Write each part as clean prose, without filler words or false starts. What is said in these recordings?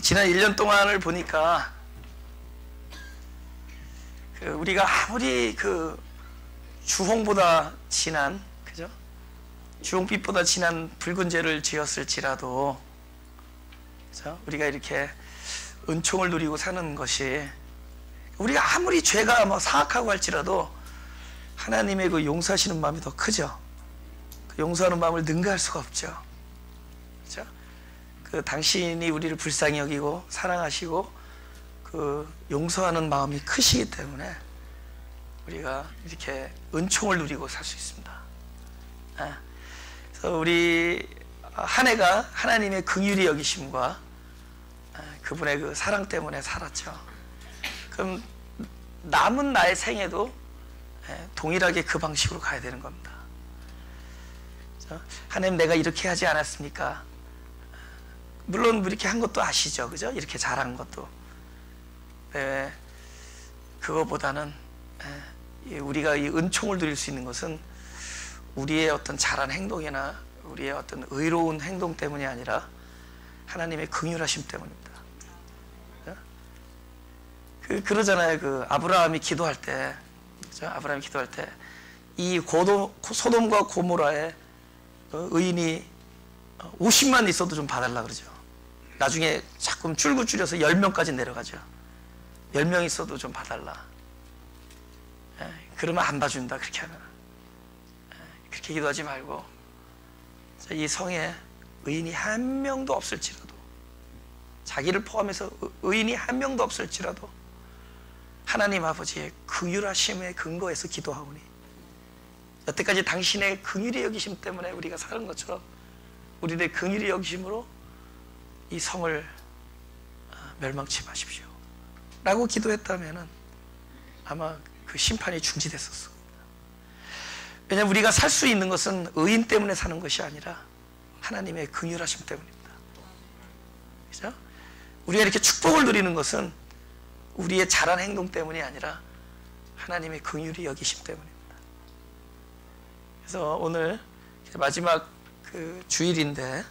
지난 1년 동안을 보니까 우리가 아무리 주홍보다 진한, 그죠? 주홍빛보다 진한 붉은 죄를 지었을지라도, 그죠? 우리가 이렇게 은총을 누리고 사는 것이, 우리가 아무리 죄가 사악하고 할지라도 하나님의 그 용서하시는 마음이 더 크죠. 그 용서하는 마음을 능가할 수가 없죠. 그죠? 당신이 우리를 불쌍히 여기고 사랑하시고 용서하는 마음이 크시기 때문에 우리가 이렇게 은총을 누리고 살 수 있습니다. 그래서 우리 한 해가 하나님의 긍휼히 여기심과 그분의 그 사랑 때문에 살았죠. 그럼 남은 나의 생애도 동일하게 그 방식으로 가야 되는 겁니다. 하나님, 내가 이렇게 하지 않았습니까? 물론 이렇게 한 것도 아시죠, 그죠? 이렇게 잘한 것도. 그거보다는 우리가 이 은총을 누릴 수 있는 것은 우리의 어떤 잘한 행동이나 우리의 어떤 의로운 행동 때문이 아니라 하나님의 긍휼하심 때문입니다. 그러잖아요. 아브라함이 기도할 때, 그죠? 아브라함이 기도할 때 이 소돔과 고모라에 의인이 50만 있어도 좀 봐달라 그러죠. 나중에 자꾸 줄고 줄여서 10명까지 내려가죠. 10명 있어도 좀 봐달라. 그러면 안 봐준다, 그렇게 하면. 그렇게 기도하지 말고, 이 성에 의인이 한 명도 없을지라도, 자기를 포함해서 의인이 한 명도 없을지라도 하나님 아버지의 긍휼하심의 근거에서 기도하오니, 여태까지 당신의 긍휼히 여기심 때문에 우리가 사는 것처럼 우리의 긍휼히 여기심으로 이 성을 멸망치 마십시오 라고 기도했다면 아마 그 심판이 중지됐었을 겁니다. 왜냐하면 우리가 살 수 있는 것은 의인 때문에 사는 것이 아니라 하나님의 긍휼하심 때문입니다. 그죠? 우리가 이렇게 축복을 누리는 것은 우리의 잘한 행동 때문이 아니라 하나님의 긍휼히 여기심 때문입니다. 그래서 오늘 마지막 주일인데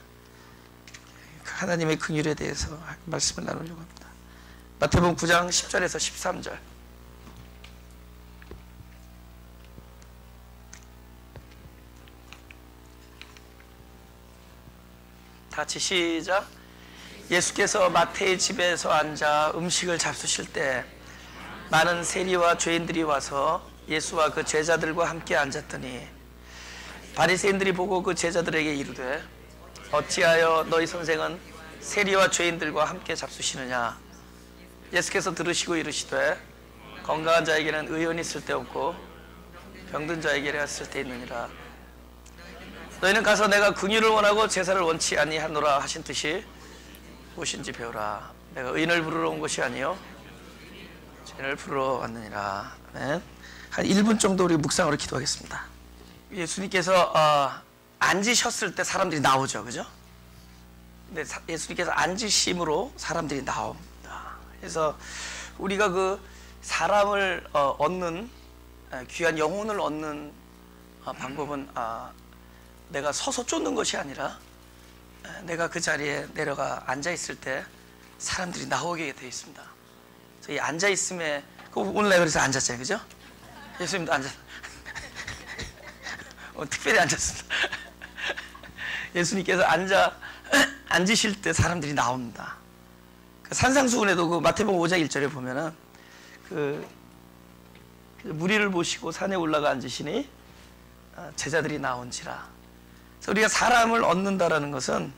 하나님의 긍휼에 대해서 말씀을 나누려고 합니다. 마태복음 9장 10절에서 13절. 다 같이 시작. 예수께서 마태의 집에서 앉아 음식을 잡수실 때 많은 세리와 죄인들이 와서 예수와 그 제자들과 함께 앉았더니 바리새인들이 보고 그 제자들에게 이르되 어찌하여 너희 선생은 세리와 죄인들과 함께 잡수시느냐. 예수께서 들으시고 이르시되 건강한 자에게는 의원이 있을 데 없고 병든 자에게라 있을 때 있느니라. 너희는 가서 내가 긍휼을 원하고 제사를 원치 아니하노라 하신 뜻이 무엇인지 배우라. 내가 의인을 부르러 온 것이 아니요 죄인을 부르러 왔느니라. 네. 한 1분 정도 우리 묵상으로 기도하겠습니다. 예수님께서 앉으셨을 때 사람들이 나오죠, 그죠? 근데 예수님께서 앉으심으로 사람들이 나옵니다. 그래서 우리가 그 사람을 얻는, 귀한 영혼을 얻는 방법은 내가 서서 쫓는 것이 아니라 내가 그 자리에 내려가 앉아있을 때 사람들이 나오게 되어 있습니다. 그래서 이 앉아있음에, 오늘 내가 그래서 앉았잖아요, 그죠? 예수님도 특별히 앉았습니다. 예수님께서 앉으실 때 사람들이 나옵니다. 산상수훈에도 그 마태복음 5장 1절에 보면은 무리를 모시고 산에 올라가 앉으시니 제자들이 나온지라. 그래서 우리가 사람을 얻는다라는 것은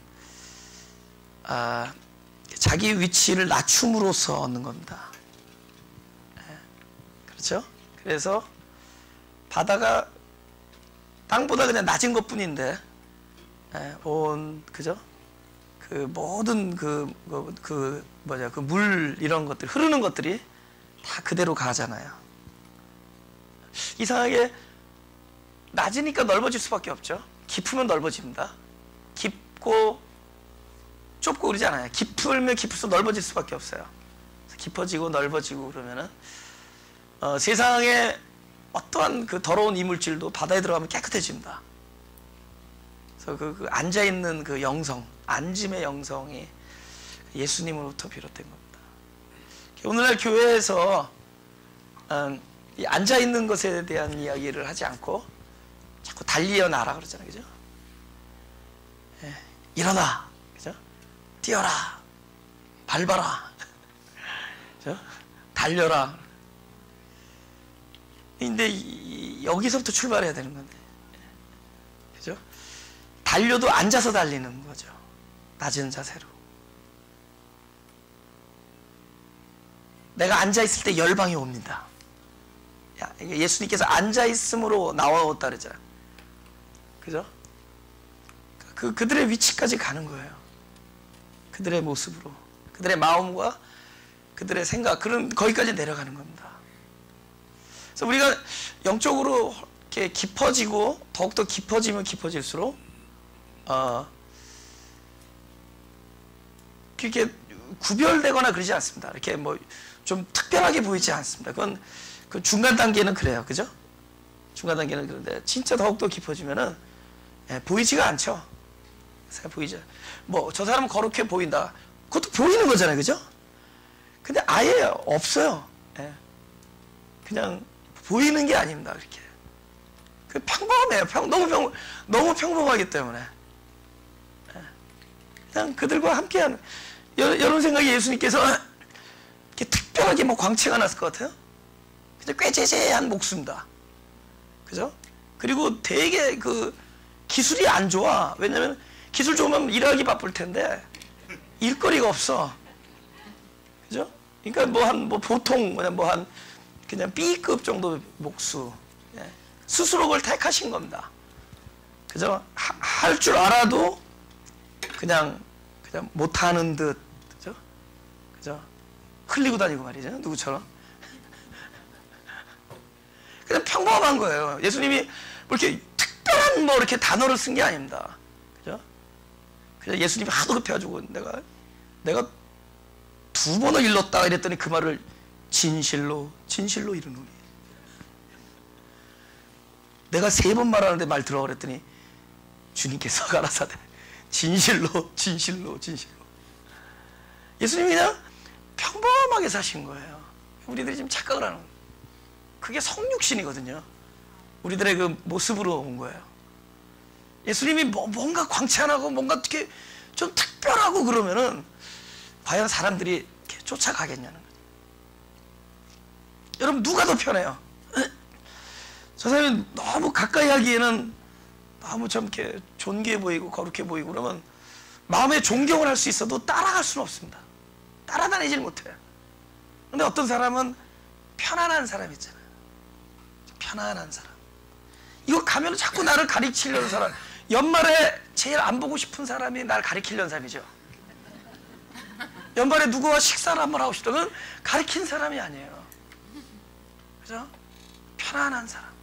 자기 위치를 낮춤으로써 얻는 겁니다. 그렇죠? 그래서 바다가 땅보다 그냥 낮은 것 뿐인데, 그죠? 모든 물, 이런 것들, 흐르는 것들이 다 그대로 가잖아요. 이상하게 낮으니까 넓어질 수밖에 없죠. 깊으면 넓어집니다. 깊고 좁고 그러잖아요. 깊으면 깊을수록 넓어질 수밖에 없어요. 깊어지고 넓어지고 그러면은, 세상에 어떠한 그 더러운 이물질도 바다에 들어가면 깨끗해집니다. 그래서 앉아있는 그 영성, 앉음의 영성이 예수님으로부터 비롯된 겁니다. 오늘날 교회에서 이 앉아있는 것에 대한 이야기를 하지 않고 자꾸 달리어나라 그러잖아요. 그죠? 예, 일어나. 그죠? 뛰어라. 밟아라. 그죠? 달려라. 근데 여기서부터 출발해야 되는 건데. 그죠? 달려도 앉아서 달리는 거죠. 낮은 자세로. 내가 앉아있을 때 열방이 옵니다. 예수님께서 앉아있음으로 나와왔다 그랬잖아요. 그죠? 그들의 위치까지 가는 거예요. 그들의 모습으로. 그들의 마음과 그들의 생각, 거기까지 내려가는 겁니다. 그래서 우리가 영적으로 이렇게 깊어지고, 더욱더 깊어지면 깊어질수록, 그렇게 구별되거나 그러지 않습니다. 이렇게 뭐 좀 특별하게 보이지 않습니다. 그건 그 중간 단계는 그래요. 그죠? 중간 단계는 그런데 진짜 더욱더 깊어지면은 보이지가 않죠. 보이죠. 뭐 저 사람은 거룩해 보인다. 그것도 보이는 거잖아요. 그죠? 근데 아예 없어요. 그냥 보이는 게 아닙니다. 이렇게. 그 평범해요. 너무 평범하기 때문에. 그냥 그들과 함께하는. 여러분 생각에 예수님께서 이렇게 특별하게 뭐 광채가 났을 것 같아요? 그냥 꾀재재한 목수입니다. 그죠? 그리고 되게 그 기술이 안 좋아. 왜냐면 기술 좋으면 일하기 바쁠 텐데 일거리가 없어. 그죠? 그러니까 보통 그냥 B급 정도 목수. 스스로 그걸 택하신 겁니다. 그죠? 할 줄 알아도 그냥 못하는 듯. 그죠? 그죠? 흘리고 다니고 말이죠. 누구처럼. 그냥 평범한 거예요. 예수님이 뭐 이렇게 특별한 이렇게 단어를 쓴 게 아닙니다. 그죠? 그냥 예수님이 하도 급해가지고 내가 2번을 일렀다 이랬더니 그 말을 진실로 이르노니. 내가 3번 말하는데 말 들어 그랬더니 주님께서 가라사대 진실로. 예수님이 그냥 평범하게 사신 거예요. 우리들이 지금 착각을 하는 거예요. 그게 성육신이거든요. 우리들의 그 모습으로 온 거예요. 예수님이 뭔가 광채나고 뭔가 어떻게 좀 특별하고 그러면은 과연 사람들이 이렇게 쫓아가겠냐는 거죠. 여러분 누가 더 편해요? 저 사람이 너무 가까이 하기에는 너무 좀 이렇게 존귀해 보이고 거룩해 보이고 그러면 마음에 존경을 할 수 있어도 따라갈 수는 없습니다. 따라다니질 못해요. 근데 어떤 사람은 편안한 사람 있잖아요. 편안한 사람. 이거 가면 자꾸 나를 가리키려는 사람. 연말에 제일 안 보고 싶은 사람이 날 가리키려는 사람이죠. 연말에 누구와 식사를 한번 하고 싶다. 그건 가리킨 사람이 아니에요. 그죠? 편안한 사람.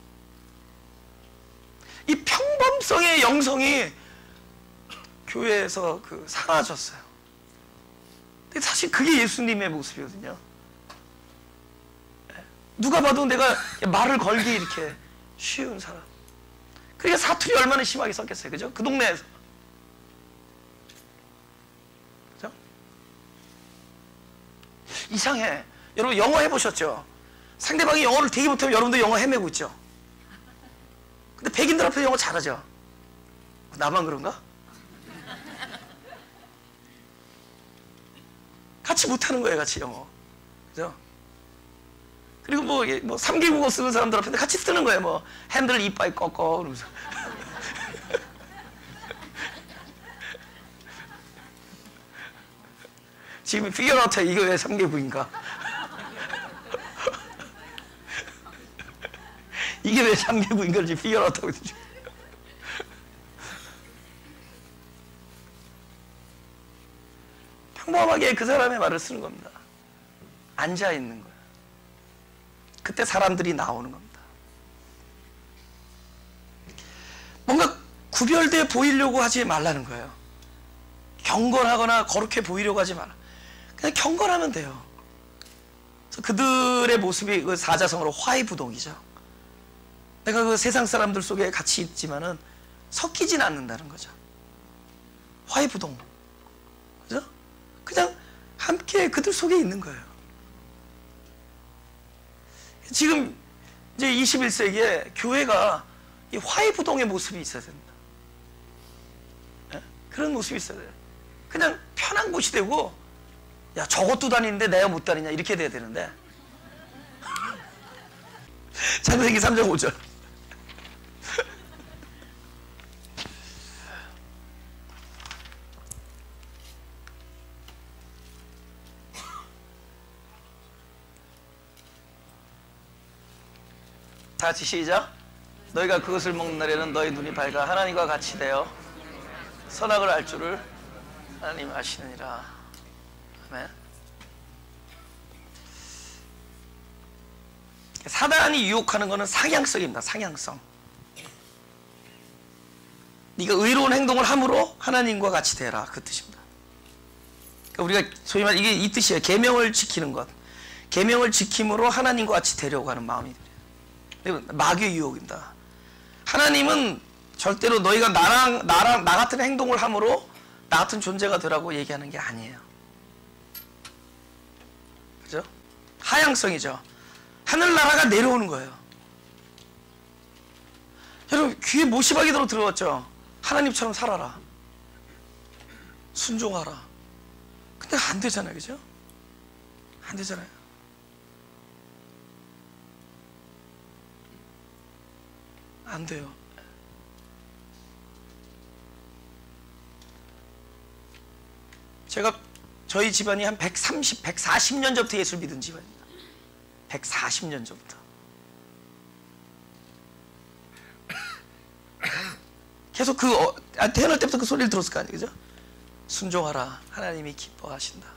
이 평범성의 영성이 교회에서 사라졌어요. 근데 사실 그게 예수님의 모습이거든요. 누가 봐도 내가 말을 걸기 이렇게 쉬운 사람. 그러니까 사투리 얼마나 심하게 썼겠어요. 그죠? 그 동네에서. 그죠? 이상해. 여러분 영어 해보셨죠? 상대방이 영어를 되게 못하면 여러분도 영어 헤매고 있죠? 근데 백인들 앞에서 영어 잘하죠? 나만 그런가? 같이 못하는 거예요, 같이 영어. 그죠? 그리고 뭐 3개 국어 쓰는 사람들 앞에 같이 쓰는 거예요. 핸들 이빨 꺾어. 그러면서. 지금 피겨나타 이거 왜 3개국인가? 이게 왜 3개국인가 지금 피겨나타고 있죠. 평범하게 그 사람의 말을 쓰는 겁니다. 앉아있는 거예요. 그때 사람들이 나오는 겁니다. 뭔가 구별되어 보이려고 하지 말라는 거예요. 경건하거나 거룩해 보이려고 하지 말라. 그냥 경건하면 돼요. 그래서 그들의 모습이 그 사자성어로 화이부동이죠. 내가 그 세상 사람들 속에 같이 있지만은 섞이진 않는다는 거죠. 화이부동. 그죠? 그냥 함께 그들 속에 있는 거예요. 지금 이제 21세기에 교회가 이 화해부동의 모습이 있어야 된다. 그런 모습이 있어야 돼요. 그냥 편한 곳이 되고, 야, 저것도 다니는데 내가 못 다니냐, 이렇게 돼야 되는데. 창세기 3장 5절. 다 같이 시작. 너희가 그것을 먹는 날에는 너희 눈이 밝아 하나님과 같이 되어 선악을 알 줄을 하나님 아시느니라. 아멘. 사단이 유혹하는 것은 상향성입니다. 상향성. 네가 의로운 행동을 함으로 하나님과 같이 되라, 그 뜻입니다. 그러니까 우리가 소위 말해 이게 이 뜻이에요. 계명을 지키는 것. 계명을 지킴으로 하나님과 같이 되려고 하는 마음이 들어요. 마귀의 유혹입니다. 하나님은 절대로 너희가 나 같은 행동을 함으로 나 같은 존재가 되라고 얘기하는 게 아니에요. 그죠? 하향성이죠. 하늘나라가 내려오는 거예요. 여러분, 귀에 못시박이대로 들어왔죠? 하나님처럼 살아라. 순종하라. 근데 안 되잖아요. 그죠? 안 되잖아요. 안 돼요. 제가 저희 집안이 한 140년 전부터 예수를 믿은 집안입니다. 140년 전부터. 계속 태어날 때부터 그 소리를 들었을 거 아니에요. 그죠? 순종하라. 하나님이 기뻐하신다.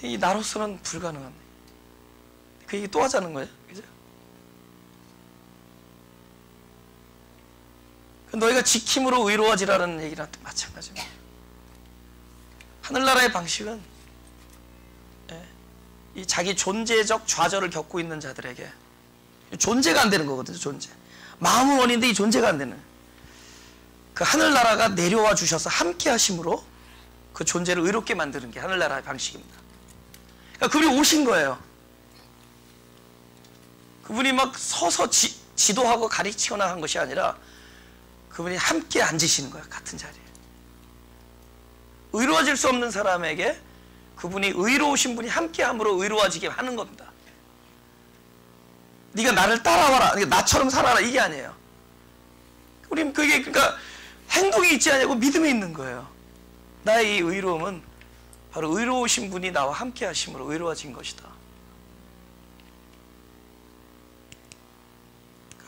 이 나로서는 불가능한. 그 얘기 또 하자는 거예요. 그죠? 너희가 지킴으로 의로워지라는 얘기랑 마찬가지입니다. 하늘나라의 방식은 이 자기 존재적 좌절을 겪고 있는 자들에게 존재가 안 되는 거거든요. 존재. 마음은 원인데 이 존재가 안 되는 그 하늘나라가 내려와 주셔서 함께 하심으로 그 존재를 의롭게 만드는 게 하늘나라의 방식입니다. 그러니까 그분이 오신 거예요. 그분이 막 서서 지도하고 가르치거나 한 것이 아니라 그분이 함께 앉으시는 거예요. 같은 자리에. 의로워질 수 없는 사람에게 그분이 의로우신 분이 함께함으로 의로워지게 하는 겁니다. 네가 나를 따라와라. 나처럼 살아라. 이게 아니에요. 우린 그게 그러니까 행동이 있지 않냐고 믿음이 있는 거예요. 나의 이 의로움은 바로 의로우신 분이 나와 함께하심으로 의로워진 것이다.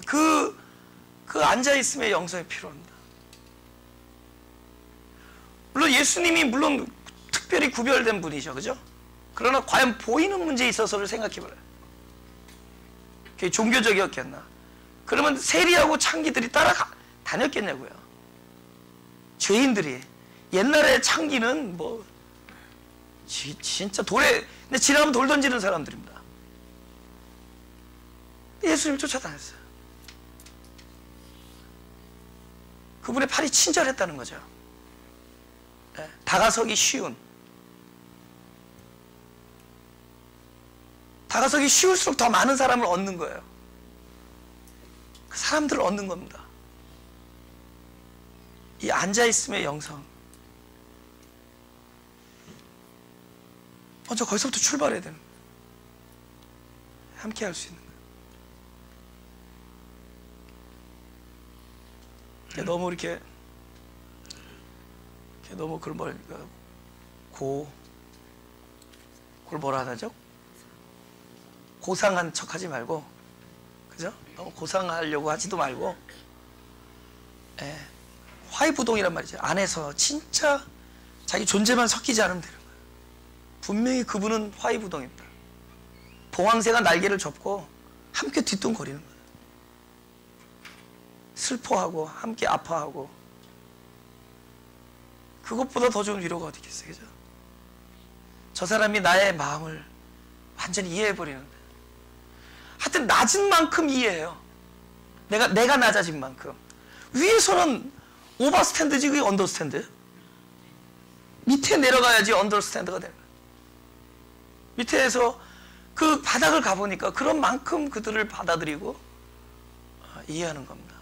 그 앉아있음의 영성이 필요합니다. 물론 예수님이 물론 특별히 구별된 분이죠. 그죠? 그러나 과연 보이는 문제에 있어서를 생각해봐요. 그게 종교적이었겠나? 그러면 세리하고 창기들이 다녔겠냐고요. 죄인들이. 옛날에 창기는 뭐 진짜 근데 지나가면 돌 던지는 사람들입니다. 예수님 쫓아다녔어요. 그분의 팔이 친절했다는 거죠. 다가서기 쉬운. 다가서기 쉬울수록 더 많은 사람을 얻는 거예요. 그 사람들을 얻는 겁니다. 이 앉아있음의 영성. 먼저 거기서부터 출발해야 되는 거예요. 함께 할 수 있는 거예요. 너무 이렇게 너무 그걸 그걸 뭐라 하죠? 고상한 척 하지 말고, 그죠? 너무 고상하려고 하지도 말고, 화해부동이란 말이죠. 안에서 진짜 자기 존재만 섞이지 않으면 되는 거예요. 분명히 그분은 화해부동입니다. 봉황새가 날개를 접고 함께 뒤뚱거리는 거예요. 슬퍼하고 함께 아파하고, 그것보다 더 좋은 위로가 어디 있겠어요. 그죠? 저 사람이 나의 마음을 완전히 이해해버리는데, 하여튼 낮은 만큼 이해해요. 내가 낮아진 만큼. 위에서는 오버스탠드지 그게 언더스탠드예요? 밑에 내려가야지 언더스탠드가 되는 거예요. 밑에서 그 바닥을 가보니까 그런 만큼 그들을 받아들이고 이해하는 겁니다.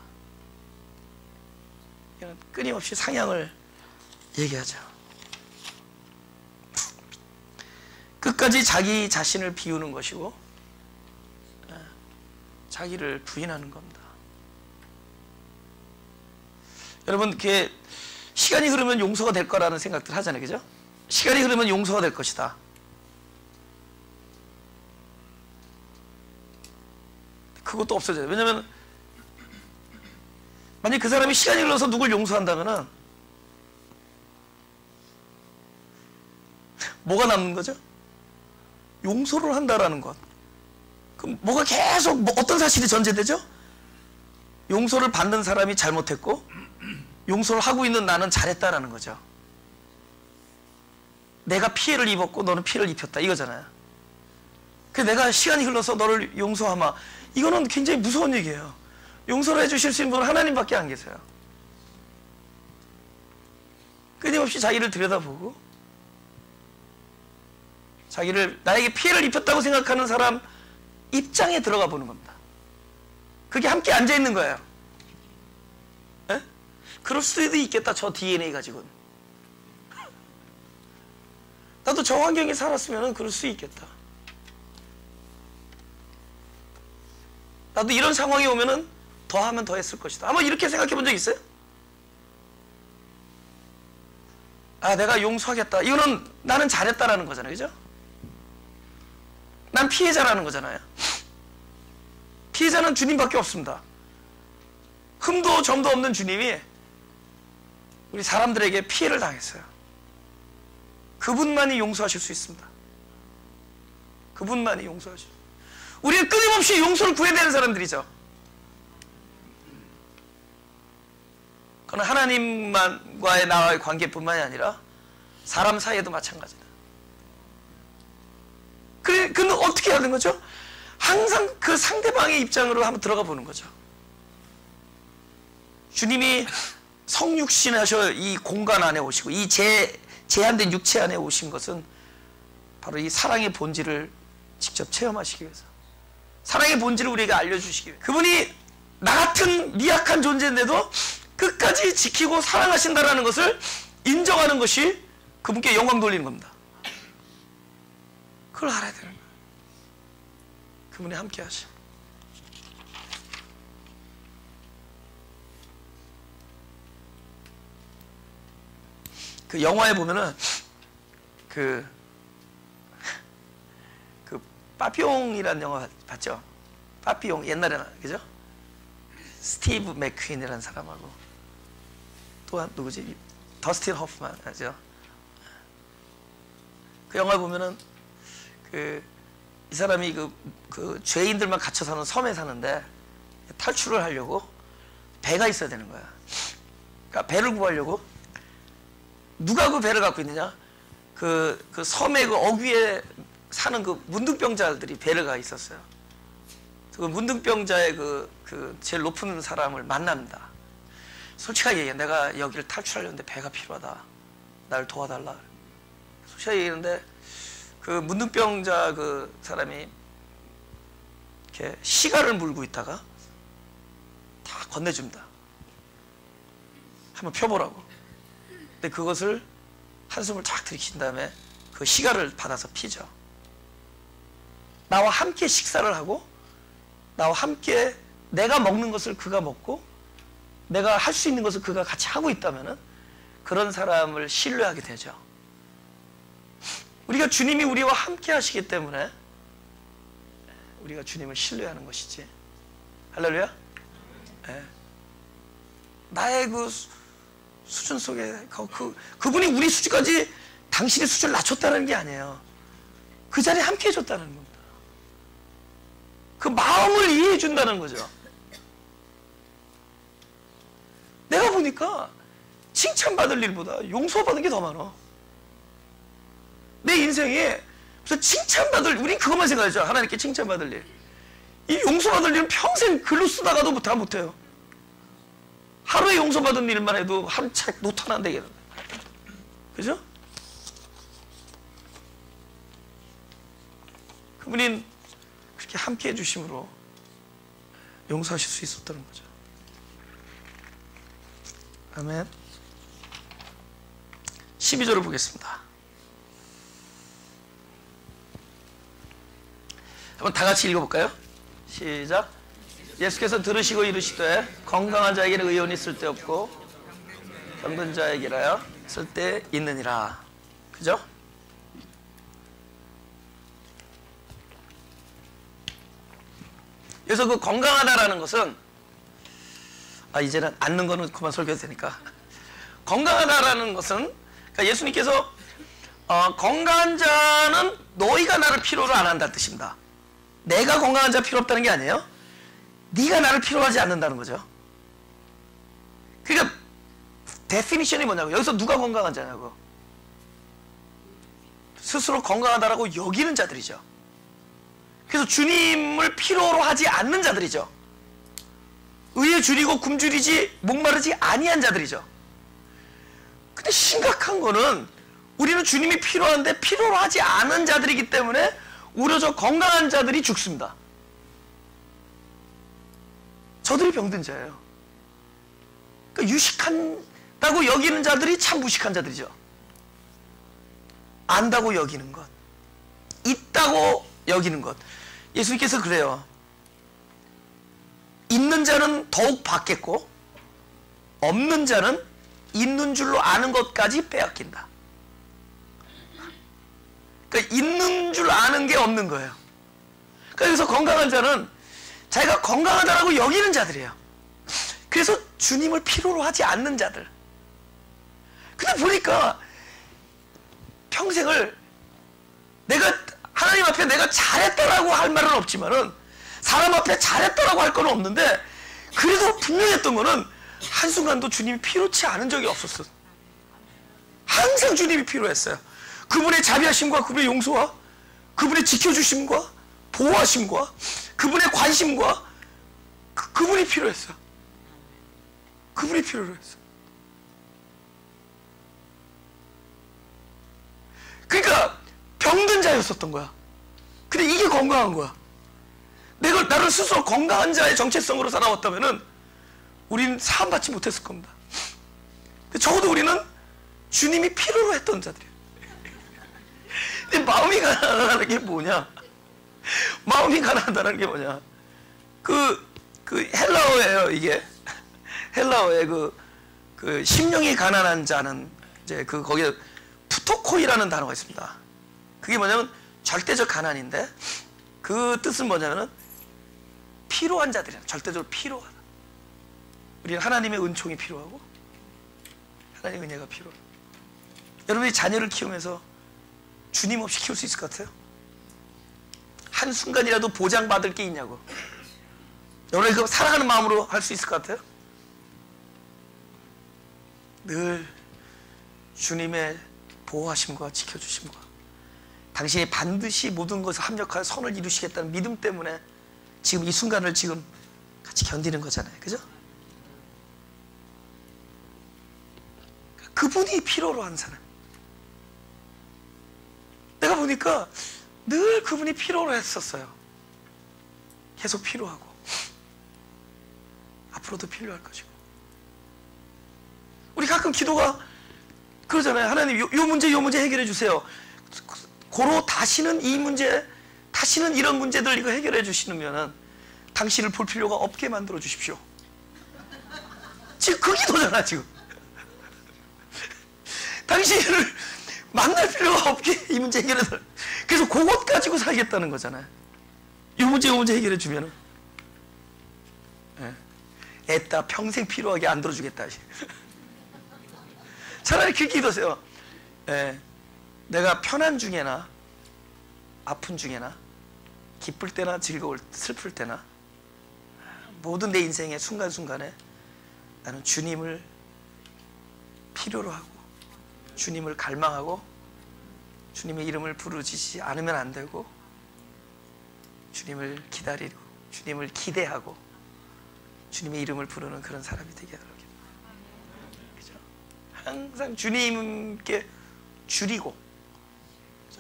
이건 끊임없이 상향을 얘기하죠. 끝까지 자기 자신을 비우는 것이고 자기를 부인하는 겁니다. 여러분, 그게 시간이 흐르면 용서가 될 거라는 생각들 하잖아요. 그죠? 시간이 흐르면 용서가 될 것이다. 그것도 없어져요. 왜냐면 만약 그 사람이 시간이 흘러서 누굴 용서한다면은 뭐가 남는 거죠? 용서를 한다라는 것. 그럼 뭐가 계속 어떤 사실이 전제되죠? 용서를 받는 사람이 잘못했고 용서를 하고 있는 나는 잘했다라는 거죠. 내가 피해를 입었고 너는 피해를 입혔다 이거잖아요. 그래서 내가 시간이 흘러서 너를 용서하마, 이거는 굉장히 무서운 얘기예요. 용서를 해주실 수 있는 분은 하나님밖에 안 계세요. 끊임없이 자기를 들여다보고 자기를, 나에게 피해를 입혔다고 생각하는 사람 입장에 들어가 보는 겁니다. 그게 함께 앉아있는 거예요. 에? 그럴 수도 있겠다, 저 DNA 가지고는. 나도 저 환경에 살았으면 그럴 수 있겠다. 나도 이런 상황이 오면은 더 하면 더 했을 것이다. 아마 이렇게 생각해 본 적 있어요? 아, 내가 용서하겠다. 이거는 나는 잘했다라는 거잖아요. 그죠? 난 피해자라는 거잖아요. 피해자는 주님밖에 없습니다. 흠도 점도 없는 주님이 우리 사람들에게 피해를 당했어요. 그분만이 용서하실 수 있습니다. 그분만이 용서하실 수 있습니다. 우리는 끊임없이 용서를 구해야 되는 사람들이죠. 그건 하나님과의 나와의 관계뿐만이 아니라 사람 사이에도 마찬가지다. 근데 어떻게 해야 되는 거죠? 항상 그 상대방의 입장으로 한번 들어가 보는 거죠. 주님이 성육신 하셔 이 공간 안에 오시고 이 제한된 육체 안에 오신 것은 바로 이 사랑의 본질을 직접 체험하시기 위해서, 사랑의 본질을 우리에게 알려주시기 위해서, 그분이 나 같은 미약한 존재인데도 끝까지 지키고 사랑하신다는 것을 인정하는 것이 그분께 영광 돌리는 겁니다. 그걸 알아야 되는 거예요. 그분이 함께 하셔. 그 영화에 보면은 그 빠삐용이라는 영화 봤죠? 빠삐용 옛날에, 그죠? 스티브 맥퀸이라는 사람하고 또 누구지? 더스틴 호프만 하죠. 그 영화 보면은 이 사람이 그 죄인들만 갇혀 사는 섬에 사는데 탈출을 하려고 배가 있어야 되는 거야. 그러니까 배를 구하려고 누가 그 배를 갖고 있느냐? 그 섬의 그 어귀에 사는 그 문둥병자들이 배를 가 있었어요. 그 문둥병자의 그 제일 높은 사람을 만납니다. 솔직하게 얘기해. 내가 여기를 탈출하려는데 배가 필요하다. 나를 도와달라. 솔직하게 얘기했는데 그 문둥병자 그 사람이 이렇게 시가를 물고 있다가 다 건네줍니다. 한번 펴보라고. 근데 그것을 한숨을 쫙 들이킨 다음에 그 시가를 받아서 피죠. 나와 함께 식사를 하고 나와 함께 내가 먹는 것을 그가 먹고 내가 할 수 있는 것을 그가 같이 하고 있다면 그런 사람을 신뢰하게 되죠. 우리가 주님이 우리와 함께 하시기 때문에 우리가 주님을 신뢰하는 것이지. 할렐루야. 네. 나의 그 수준 속에 그분이 우리 수준까지 당신의 수준을 낮췄다는 게 아니에요. 그 자리에 함께 해줬다는 겁니다. 그 마음을 이해해 준다는 거죠. 내가 보니까 칭찬받을 일보다 용서받은 게 더 많아. 내 인생에 무슨 칭찬받을, 우린 그것만 생각하죠. 하나님께 칭찬받을 일. 이 용서받을 일은 평생 글로 쓰다가도 다 못해요. 하루에 용서받은 일만 해도 한 책 노트 하나 안 되겠는데. 그죠? 그분이 그렇게 함께 해주심으로 용서하실 수 있었다는 거죠. 아멘. 12절을 보겠습니다. 한번 다 같이 읽어볼까요? 시작. 예수께서 들으시고 이르시되 건강한 자에게는 의원이 쓸데없고 병든 자에게라야 쓸데 있느니라. 그죠? 그래서 그 건강하다라는 것은 이제는 앉는 거는 그만 설교해도 되니까. 건강하다라는 것은 그러니까 예수님께서 건강한 자는 너희가 나를 필요로 안 한다는 뜻입니다. 내가 건강한 자 필요 없다는 게 아니에요. 네가 나를 필요하지 않는다는 거죠. 그러니까 데피니션이 뭐냐고. 여기서 누가 건강한 자냐고. 스스로 건강하다라고 여기는 자들이죠. 그래서 주님을 필요로 하지 않는 자들이죠. 의에 줄이고 굶주리지 목마르지 아니한 자들이죠. 근데 심각한 거는 우리는 주님이 필요한데 필요로 하지 않은 자들이기 때문에 오히려 저 건강한 자들이 죽습니다. 저들이 병든 자예요. 그러니까 유식한다고 여기는 자들이 참 무식한 자들이죠. 안다고 여기는 것, 있다고 여기는 것. 예수님께서 그래요. 있는 자는 더욱 받겠고 없는 자는 있는 줄로 아는 것까지 빼앗긴다. 그러니까 있는 줄 아는 게 없는 거예요. 그래서 건강한 자는 자기가 건강하다라고 여기는 자들이에요. 그래서 주님을 필요로 하지 않는 자들. 근데 보니까 평생을 내가 하나님 앞에 내가 잘했다라고 할 말은 없지만은 사람 앞에 잘했다라고 할 건 없는데 그래도 분명했던 거는 한순간도 주님이 필요치 않은 적이 없었어. 항상 주님이 필요했어요. 그분의 자비하심과 그분의 용서와 그분의 지켜주심과 보호하심과 그분의 관심과 그분이 필요했어요. 그분이 필요로 했어요. 그러니까 병든 자였었던 거야. 근데 이게 건강한 거야. 나를 스스로 건강한 자의 정체성으로 살아왔다면은 우리는 사함받지 못했을 겁니다. 근데 적어도 우리는 주님이 필요로 했던 자들이에요. 근데 마음이 가난하다는 게 뭐냐? 마음이 가난하다는 게 뭐냐? 그 헬라어예요, 이게. 헬라어에 그 심령이 가난한 자는 이제 거기에 푸토코이라는 단어가 있습니다. 그게 뭐냐면 절대적 가난인데 그 뜻은 뭐냐면은 필요한 자들이야. 절대적으로 필요하다. 우리는 하나님의 은총이 필요하고 하나님의 은혜가 필요해. 여러분이 자녀를 키우면서 주님 없이 키울 수 있을 것 같아요? 한순간이라도 보장받을 게 있냐고. 여러분이 그거 사랑하는 마음으로 할 수 있을 것 같아요? 늘 주님의 보호하심과 지켜주심과 당신이 반드시 모든 것을 합력하여 선을 이루시겠다는 믿음 때문에 지금 이 순간을 지금 같이 견디는 거잖아요. 그죠? 그분이 필요로 한 사람. 내가 보니까 늘 그분이 필요로 했었어요. 계속 필요하고 앞으로도 필요할 것이고. 우리 가끔 기도가 그러잖아요. 하나님 요 문제 해결해 주세요. 고로 다시는 이 문제, 다시는 이런 문제들 이거 해결해 주시면은 당신을 볼 필요가 없게 만들어 주십시오. 지금 그 기도잖아 지금. 당신을 만날 필요가 없게 이 문제 해결해 달. 그래서 그것 가지고 살겠다는 거잖아요. 요 문제 해결해 주면은 애따 평생 필요하게 안 들어주겠다. 차라리 그 기도세요. 내가 편한 중에나 아픈 중에나 기쁠 때나 슬플 때나 모든 내 인생의 순간순간에 나는 주님을 필요로 하고 주님을 갈망하고 주님의 이름을 부르지 않으면 안 되고 주님을 기다리고 주님을 기대하고 주님의 이름을 부르는 그런 사람이 되게 하도록. 그죠? 항상 주님께 줄이고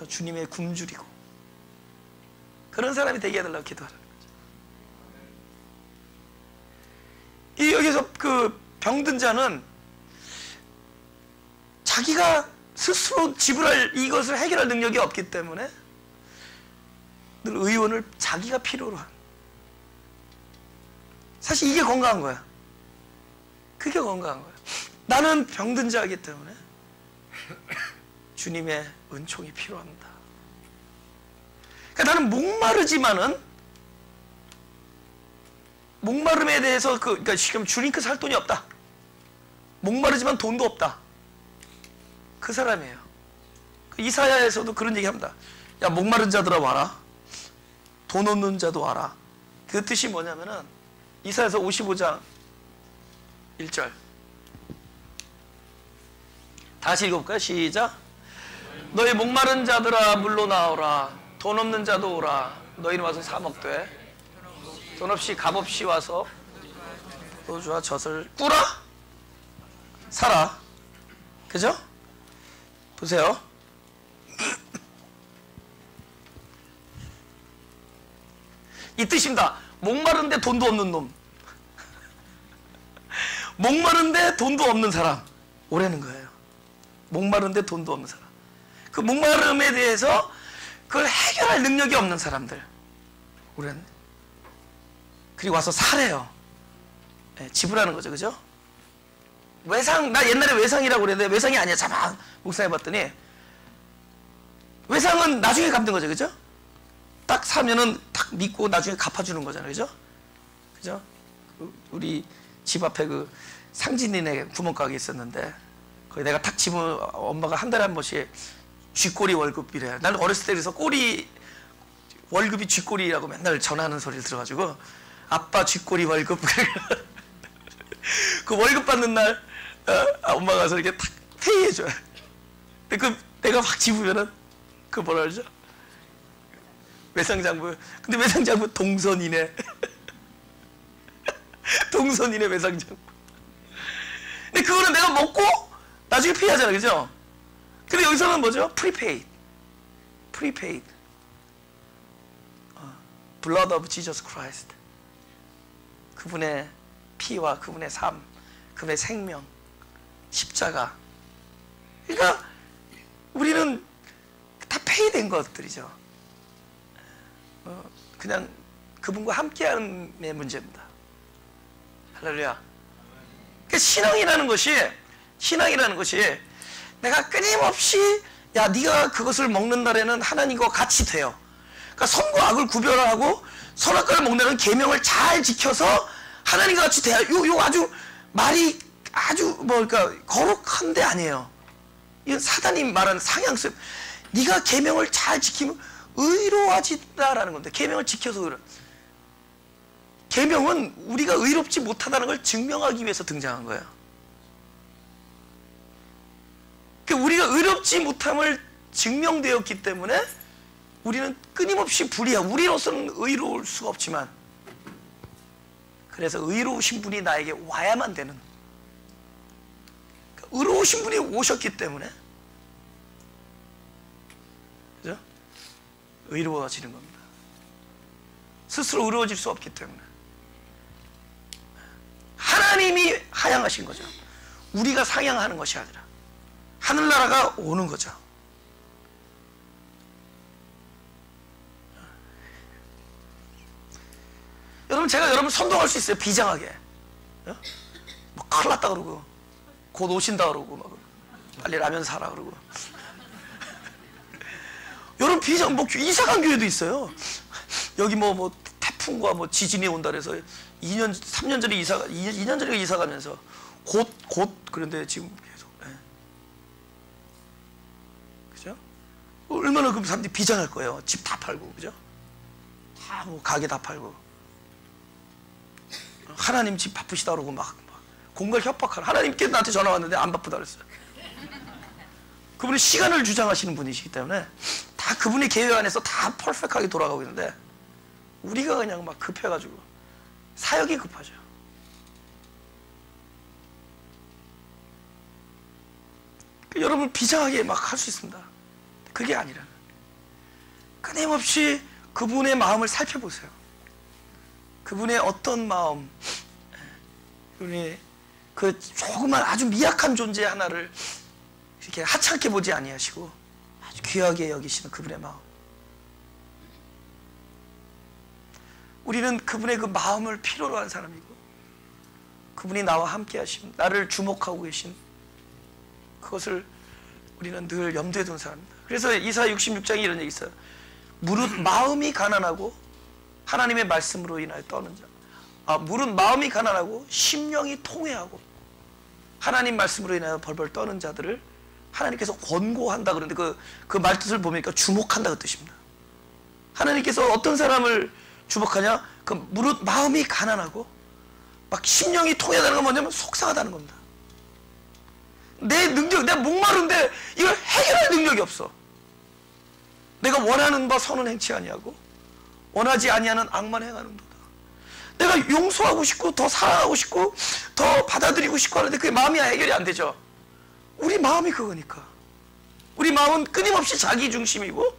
주님의 굶주리고 그런 사람이 되게 해달라고 기도하라는 거죠. 여기서 그 병든 자는 자기가 스스로 지불할 이것을 해결할 능력이 없기 때문에 늘 의원을 자기가 필요로 한. 사실 이게 건강한 거야. 그게 건강한 거야. 나는 병든 자이기 때문에 주님의 은총이 필요합니다. 그러니까 나는 목마르지만은 목마름에 대해서 그러니까 지금 주링크 살 돈이 없다. 목마르지만 돈도 없다. 그 사람이에요. 이사야에서도 그런 얘기합니다. 야, 목마른 자들아 와라. 돈 없는 자도 와라. 그 뜻이 뭐냐면은 이사야서 55장 1절 다시 읽어볼까요? 시작. 너희 목마른 자들아 물로 나오라. 돈 없는 자도 오라. 너희는 와서 사 먹되 돈 없이 값 없이 와서 소주와 젖을 꾸라 사라. 그죠? 보세요. 이 뜻입니다. 목마른데 돈도 없는 놈. 목마른데 돈도 없는 사람 오라는 거예요. 목마른데 돈도 없는 사람. 그 목마름에 대해서 그걸 해결할 능력이 없는 사람들 오라는. 그리고 와서 사래요. 네, 지불하는 거죠. 그죠? 외상, 나 옛날에 외상이라고 그랬는데 외상이 아니야. 자막 묵상해봤더니 외상은 나중에 갚는 거죠. 그죠? 딱 사면은 딱 믿고 나중에 갚아주는 거잖아요. 그죠? 그죠? 우리 집 앞에 그 상진이네 구멍가게 있었는데 거기 내가 탁 집으면 엄마가 한 달에 한 번씩 쥐꼬리 월급이래. 나는 어렸을 때 그래서 꼬리 월급이 쥐꼬리라고 맨날 전화하는 소리를 들어가지고 아빠 쥐꼬리 월급 그 월급 받는 날 엄마가 가서 이렇게 탁 페이해줘요. 근데 내가 확 집으면은 그 뭐라 그러죠? 외상장부. 근데 외상장부 동선이네. 동선이네 외상장부. 근데 그거는 내가 먹고 나중에 페이하잖아. 그죠? 근데 여기서는 뭐죠? 프리페이드. 프리페이드. Blood of Jesus Christ. 그분의 피와 그분의 삶, 그분의 생명, 십자가. 그러니까 우리는 다 페이된 것들이죠. 그냥 그분과 함께함의 문제입니다. 할렐루야. 그러니까 신앙이라는 것이 내가 끊임없이 야 네가 그것을 먹는 날에는 하나님과 같이 돼요. 그러니까 선과 악을 구별하고 선악과를 먹는 날은 계명을 잘 지켜서 하나님과 같이 돼야. 요 아주 말이 아주 그러니까 거룩한 데 아니에요. 이건 사단이 말하는 상향성. 네가 계명을 잘 지키면 의로워지다라는 건데 계명을 지켜서 의로. 계명은 우리가 의롭지 못하다는 걸 증명하기 위해서 등장한 거예요. 그러니까 우리가 의롭지 못함을 증명되었기 때문에 우리는 끊임없이 불의야. 우리로서는 의로울 수가 없지만 그래서 의로우신 분이 나에게 와야만 되는. 그러니까 의로우신 분이 오셨기 때문에 그죠? 의로워지는 겁니다. 스스로 의로워질 수 없기 때문에 하나님이 하향하신 거죠. 우리가 상향하는 것이 아니라 하늘나라가 오는 거죠. 여러분 제가 여러분 선동할 수 있어요. 비장하게. 뭐 큰일 났다 그러고 곧 오신다 그러고 막 빨리 라면 사라 그러고. 여러분 비장 뭐 이사간 교회도 있어요. 여기 뭐 태풍과 뭐 지진이 온다 그래서 3년 전에 2년 전에 이사 가면서 곧 그런데 지금 계속. 그죠? 얼마나 그럼 사람들이 비장할 거예요. 집 다 팔고 그죠? 다 뭐 가게 다 팔고. 하나님 집 바쁘시다 그러고 막 공갈 협박하는. 하나님께 나한테 전화 왔는데 안 바쁘다 그랬어요. 그분이 시간을 주장하시는 분이시기 때문에 다 그분의 계획 안에서 다 퍼펙트하게 돌아가고 있는데 우리가 그냥 막 급해가지고 사역이 급하죠. 여러분 비장하게 막 할 수 있습니다. 그게 아니라 끊임없이 그분의 마음을 살펴보세요. 그분의 어떤 마음, 그분의 그 조그만 아주 미약한 존재 하나를 이렇게 하찮게 보지 아니하시고 아주 귀하게 여기시는 그분의 마음. 우리는 그분의 그 마음을 필요로 한 사람이고, 그분이 나와 함께 하심, 나를 주목하고 계신 그것을 우리는 늘 염두에 둔 사람입니다. 그래서 이사야 66장에 이런 얘기 있어요. 무릇 마음이 가난하고 하나님의 말씀으로 인하여 떠는 자, 무릇 마음이 가난하고 심령이 통회하고 하나님 말씀으로 인하여 벌벌 떠는 자들을 하나님께서 권고한다 그러는데 그 말뜻을 보니까 주목한다 그 뜻입니다. 하나님께서 어떤 사람을 주목하냐? 그 무릇 마음이 가난하고 막 심령이 통하다는 건 뭐냐면 속상하다는 겁니다. 내 능력, 내가 목마른데 이걸 해결할 능력이 없어. 내가 원하는 바 선은 행치 아니하고 원하지 아니하는 악만 행하는도다. 내가 용서하고 싶고 더 사랑하고 싶고 더 받아들이고 싶고 하는데 그게 마음이 해결이 안 되죠. 우리 마음이 그거니까. 우리 마음은 끊임없이 자기 중심이고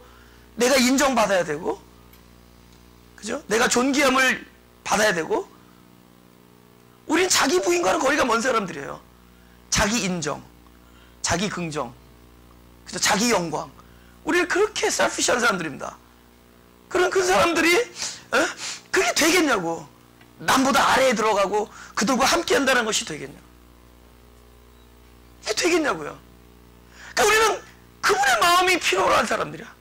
내가 인정받아야 되고, 그죠? 내가 존귀함을 받아야 되고, 우린 자기 부인과는 거리가 먼 사람들이에요. 자기 인정, 자기 긍정, 그죠? 자기 영광. 우리는 그렇게 셀피시한 사람들입니다. 그런 그 사람들이 그게 되겠냐고. 남보다 아래에 들어가고 그들과 함께 한다는 것이 되겠냐. 이게 되겠냐고요. 그러니까 우리는 그분의 마음이 필요로 한 사람들이야.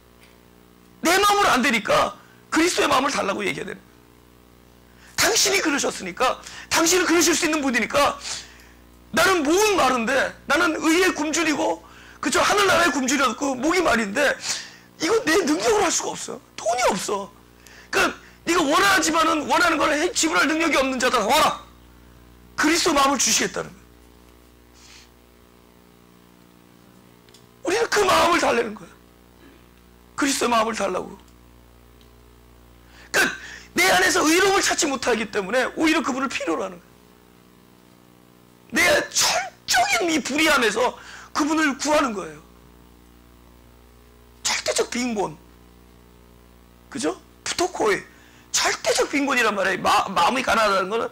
내 마음으로 안 되니까 그리스도의 마음을 달라고 얘기해야 되는 거예요. 당신이 그러셨으니까, 당신은 그러실 수 있는 분이니까, 나는 목은 마른데, 나는 의의 굶주리고, 그저 하늘나라의 굶주렸고 목이 마른데 이거 내 능력으로 할 수가 없어. 돈이 없어. 그러니까 네가 원하지만은 원하는 걸 지불할 능력이 없는 자다 와라. 그리스도 마음을 주시겠다는 거야. 우리는 그 마음을 달라는 거야. 그리스도의 마음을 달라고. 그러니까 내 안에서 의로움을 찾지 못하기 때문에 오히려 그분을 필요로 하는 거야. 내 철적인 이 불의함에서 그분을 구하는 거예요. 절대적 빈곤, 그죠? 부토코이, 절대적 빈곤이란 말이에요. 마음이 가난하다는 거는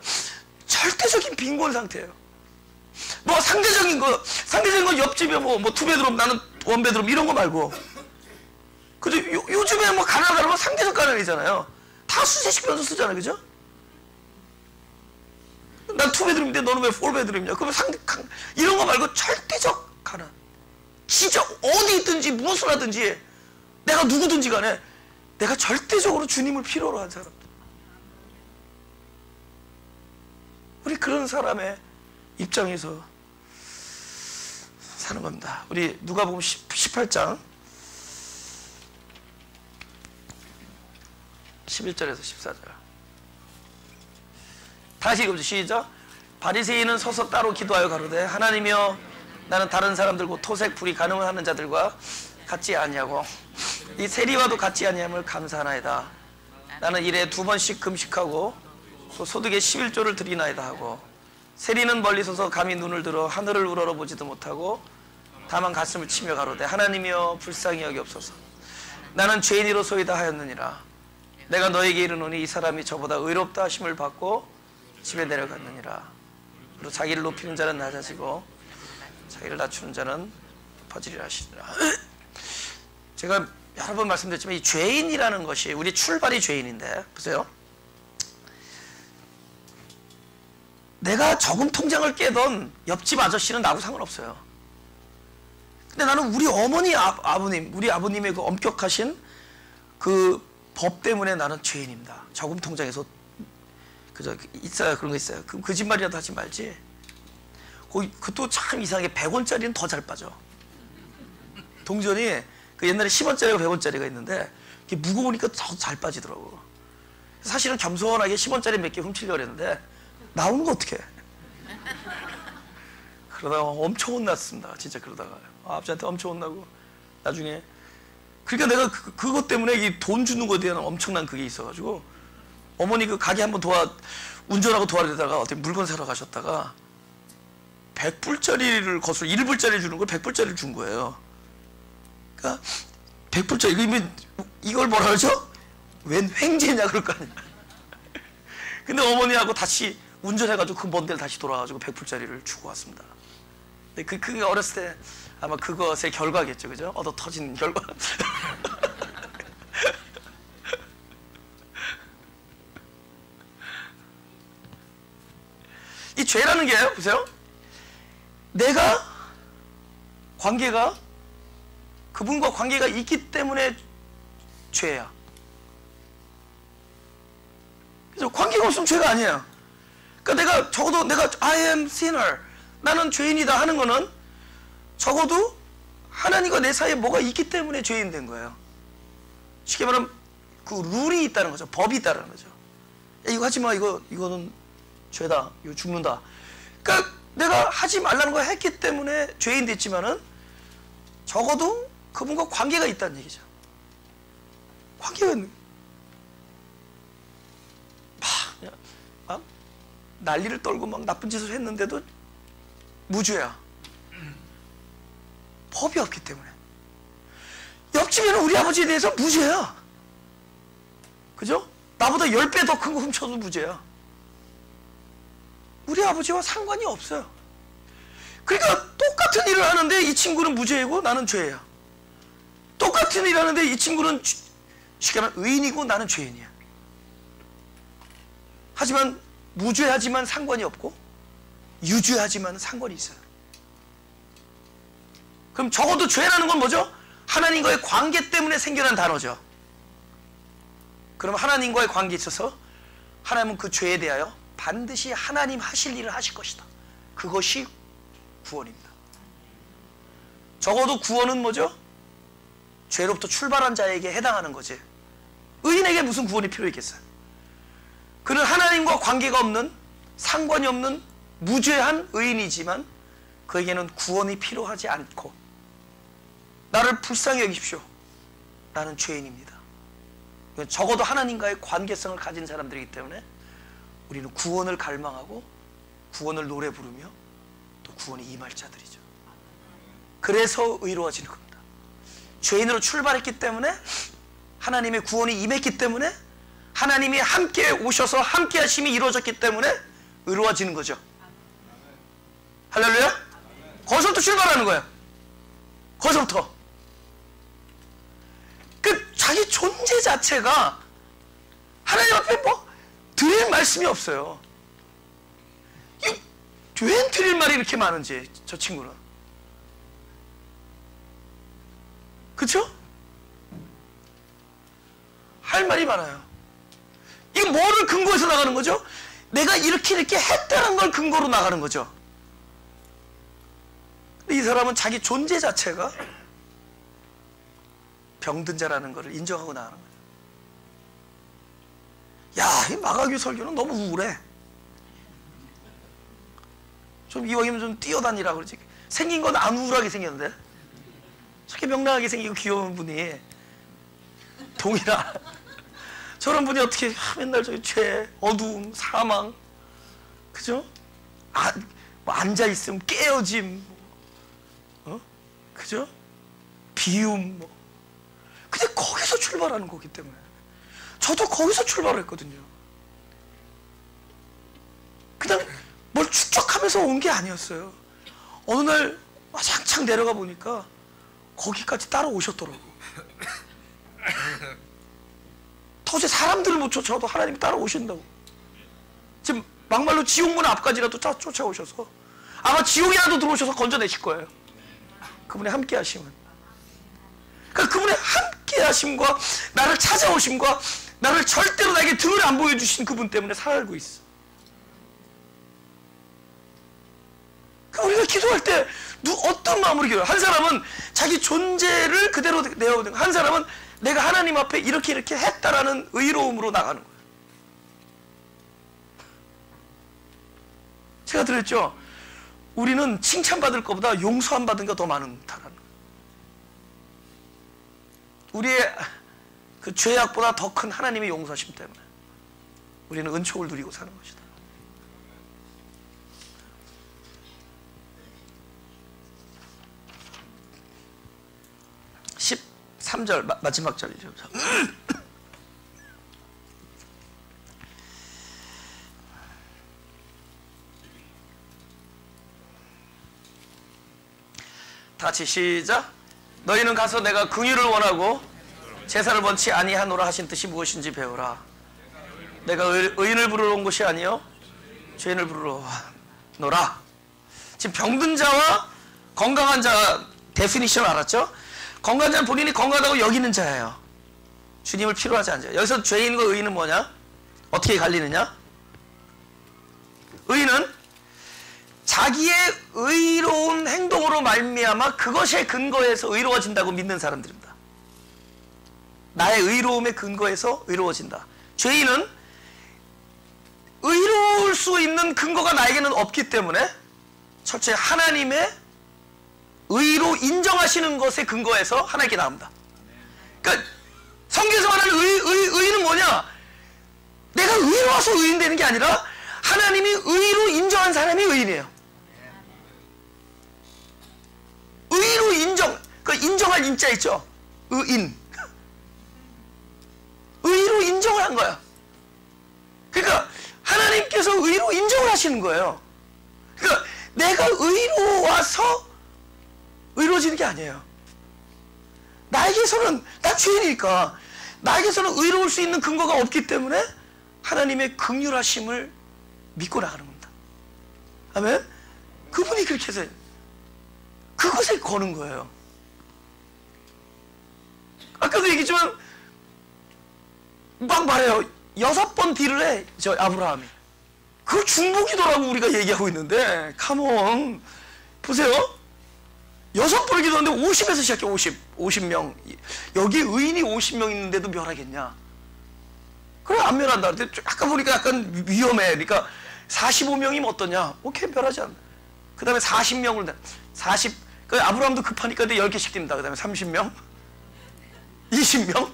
절대적인 빈곤 상태예요. 뭐 상대적인 건 옆집에 뭐 투베드룸, 나는 원베드룸 이런 거 말고, 그죠? 요즘에 뭐 가난하다는 건 상대적 가난이잖아요. 다 수세식 변수 쓰잖아요, 그죠? 난 투베드룸인데 너는 왜 폴베드룸이냐? 그러면 이런 거 말고 절대적 가난. 진짜 어디 있든지 무엇을 하든지 내가 누구든지 간에 내가 절대적으로 주님을 필요로 한 사람들. 우리 그런 사람의 입장에서 사는 겁니다. 우리 누가복음 18장 11절에서 14절 다시 읽어보죠. 시작. 바리새인은 서서 따로 기도하여 가로되 하나님이여 나는 다른 사람들과 토색 불이 가늠을 하는 자들과 같지 아니하고 이 세리와도 같지 아니함을 감사하나이다. 나는 일에 2번씩 금식하고 또 소득의 11조를 드리나이다 하고 세리는 멀리 서서 감히 눈을 들어 하늘을 우러러보지도 못하고 다만 가슴을 치며 가로되 하나님이여 불쌍히 여기옵소서. 나는 죄인이로소이다 하였느니라. 내가 너에게 이르노니 이 사람이 저보다 의롭다 하심을 받고 집에 내려갔느니라. 그리고 자기를 높이는 자는 낮아지고 자기를 낮추는 자는 높아지리라 하시니라. 제가 여러 번 말씀드렸지만 이 죄인이라는 것이 우리 출발이 죄인인데 보세요. 내가 저금 통장을 깨던 옆집 아저씨는 나하고 상관없어요. 근데 나는 우리 어머니 아버님, 우리 아버님의 그 엄격하신 그 법 때문에 나는 죄인입니다. 저금 통장에서 그저 있어요. 그런 거 있어요. 그럼 거짓말이라도 하지 말지. 그것도 참 이상하게 100원짜리는 더 잘 빠져. 동전이 그 옛날에 10원짜리가 100원짜리가 있는데 그게 무거우니까 더 잘 빠지더라고. 사실은 겸손하게 10원짜리 몇 개 훔치려고 했는데 나오는 거 어떡해. 그러다가 엄청 혼났습니다. 진짜 그러다가 아버지한테 엄청 혼나고 나중에 그러니까 내가 그것 때문에 이 돈 주는 거에 대한 엄청난 그게 있어가지고 어머니 그 가게 한번 운전하고 도와드리다가 어떻게 물건 사러 가셨다가 100불짜리를 거슬러 1불짜리 주는 걸 100불짜리를 준 거예요. 그러니까 100불짜리 이걸 뭐라 그러죠? 웬 횡재냐 그럴 거 아니야. 근데 어머니하고 다시 운전해가지고 그 먼 데를 다시 돌아가지고 100불짜리를 주고 왔습니다. 근데 그게 어렸을 때 아마 그것의 결과겠죠, 그죠? 얻어 터진 결과. 이 죄라는 게요, 보세요. 내가 관계가 그분과 관계가 있기 때문에 죄야. 그래서 관계가 없으면 죄가 아니에요. 그러니까 내가 적어도 내가 I am sinner, 나는 죄인이다 하는 거는 적어도 하나님과 내 사이에 뭐가 있기 때문에 죄인 된 거예요. 쉽게 말하면 그 룰이 있다는 거죠. 법이 있다는 거죠. 야, 이거 하지 마. 이거는 죄다. 이거 죽는다. 그러니까 내가 하지 말라는 걸 했기 때문에 죄인 됐지만은 적어도 그분과 관계가 있다는 얘기죠. 관계가 있는 막 난리를 떨고 막 나쁜 짓을 했는데도 무죄야. 법이 없기 때문에. 옆집에는 우리 아버지에 대해서 무죄야. 그죠? 나보다 10배 더 큰 거 훔쳐도 무죄야. 우리 아버지와 상관이 없어요. 그러니까 똑같은 일을 하는데 이 친구는 무죄이고 나는 죄야. 똑같은 일을 하는데 이 친구는 쉽게 말하면 의인이고 나는 죄인이야. 하지만 무죄하지만 상관이 없고 유죄하지만 상관이 있어요. 그럼 적어도 죄라는 건 뭐죠? 하나님과의 관계 때문에 생겨난 단어죠. 그럼 하나님과의 관계에 있어서 하나님은 그 죄에 대하여 반드시 하나님 하실 일을 하실 것이다. 그것이 구원입니다. 적어도 구원은 뭐죠? 죄로부터 출발한 자에게 해당하는 거지. 의인에게 무슨 구원이 필요 있겠어요? 그는 하나님과 관계가 없는, 상관이 없는 무죄한 의인이지만 그에게는 구원이 필요하지 않고, 나를 불쌍히 여기십시오, 나는 죄인입니다. 적어도 하나님과의 관계성을 가진 사람들이기 때문에 우리는 구원을 갈망하고 구원을 노래 부르며 또 구원이 임할 자들이죠. 그래서 의로워지는 겁니다. 죄인으로 출발했기 때문에, 하나님의 구원이 임했기 때문에, 하나님이 함께 오셔서 함께 하심이 이루어졌기 때문에 의로워지는 거죠. 할렐루야? 거기서부터 출발하는 거예요. 거기서부터. 그 자기 존재 자체가 하나님 앞에 뭐 드릴 말씀이 없어요. 왜 드릴 말이 이렇게 많은지, 저 친구는. 그쵸? 할 말이 많아요. 이거 뭐를 근거해서 나가는 거죠? 내가 이렇게 했다는 걸 근거로 나가는 거죠. 이 사람은 자기 존재 자체가 병든 자라는 것을 인정하고 나가는 거죠. 야, 이 마가귀 설교는 너무 우울해. 좀 이왕이면 좀 뛰어다니라 그러지. 생긴 건 안 우울하게 생겼는데, 저렇게 명랑하게 생기고 귀여운 분이 동이나 저런 분이 어떻게 맨날 저기 죄, 어두움, 사망, 그죠? 뭐 앉아있음, 깨어짐, 그죠? 비움, 뭐. 근데 거기서 출발하는 거기 때문에. 저도 거기서 출발했거든요. 그냥 뭘 축적하면서 온 게 아니었어요. 어느 날 와장창 내려가 보니까 거기까지 따라오셨더라고. 도저히 사람들을 못 쫓아와도 하나님이 따라오신다고. 지금 막말로 지옥문 앞까지라도 쫓아오셔서 아마 지옥이라도 들어오셔서 건져내실 거예요. 그분의 함께 하심은. 그러니까 그분의 함께 하심과 나를 찾아오심과 나를 절대로 나에게 등을 안 보여주신 그분 때문에 살고 있어. 그러니까 우리가 기도할 때 어떤 마음으로 기도해요? 한 사람은 자기 존재를 그대로 내어오는, 한 사람은 내가 하나님 앞에 이렇게 했다라는 의로움으로 나가는 거예요. 제가 들었죠? 우리는 칭찬받을 것보다 용서 안 받은 게 더 많다라는 거예요. 우리의 그 죄악보다 더 큰 하나님의 용서하심 때문에 우리는 은총을 누리고 사는 것이다. (13절) 마지막 절이죠. 다 같이 시작. 너희는 가서 내가 긍휼을 원하고 제사를 원치 아니하노라 하신 뜻이 무엇인지 배우라. 내가 의인을 부르러 온 것이 아니요 죄인을 부르러 노라. 지금 병든 자와 건강한 자 데피니션 알았죠? 건강한 자는 본인이 건강하다고 여기는 자예요. 주님을 필요하지 않죠. 여기서 죄인과 의인은 뭐냐? 어떻게 갈리느냐? 의인은 자기의 의로운 행동으로 말미암아 그것에 근거해서 의로워진다고 믿는 사람들입니다. 나의 의로움에 근거해서 의로워진다. 죄인은 의로울 수 있는 근거가 나에게는 없기 때문에 첫째 하나님의 의로 인정하시는 것에 근거해서 하나님께 나옵니다. 그러니까 성경에서 말하는 의인은 뭐냐? 내가 의로워서 의인 되는 게 아니라 하나님이 의로 인정한 사람이 의인이에요. 의로 인정, 그 인정할 인자 있죠? 의인. 의로 인정을 한 거야. 그러니까 하나님께서 의로 인정을 하시는 거예요. 그러니까 내가 의로워서 의로워지는 게 아니에요. 나에게서는, 난 죄인이니까 나에게서는 의로울 수 있는 근거가 없기 때문에 하나님의 긍휼하심을 믿고 나가는 겁니다. 아멘? 그분이 그렇게 해서 그것에 거는 거예요. 아까도 얘기했지만 막 말해요. 6번 딜을 해, 저 아브라함이. 그걸 중보기도라고 우리가 얘기하고 있는데, 컴온. 보세요. 6번을 기도하는데 50에서 시작해. 50명. 여기 의인이 50명 있는데도 멸하겠냐? 그래, 안 멸한다. 근데 아까 보니까 약간 위험해. 그러니까 45명이면 어떠냐? 오케이, 멸하지 않아. 그 다음에 40명을, 그 아브라함도 급하니까 10개씩 듭니다. 그 다음에 30명, 20명,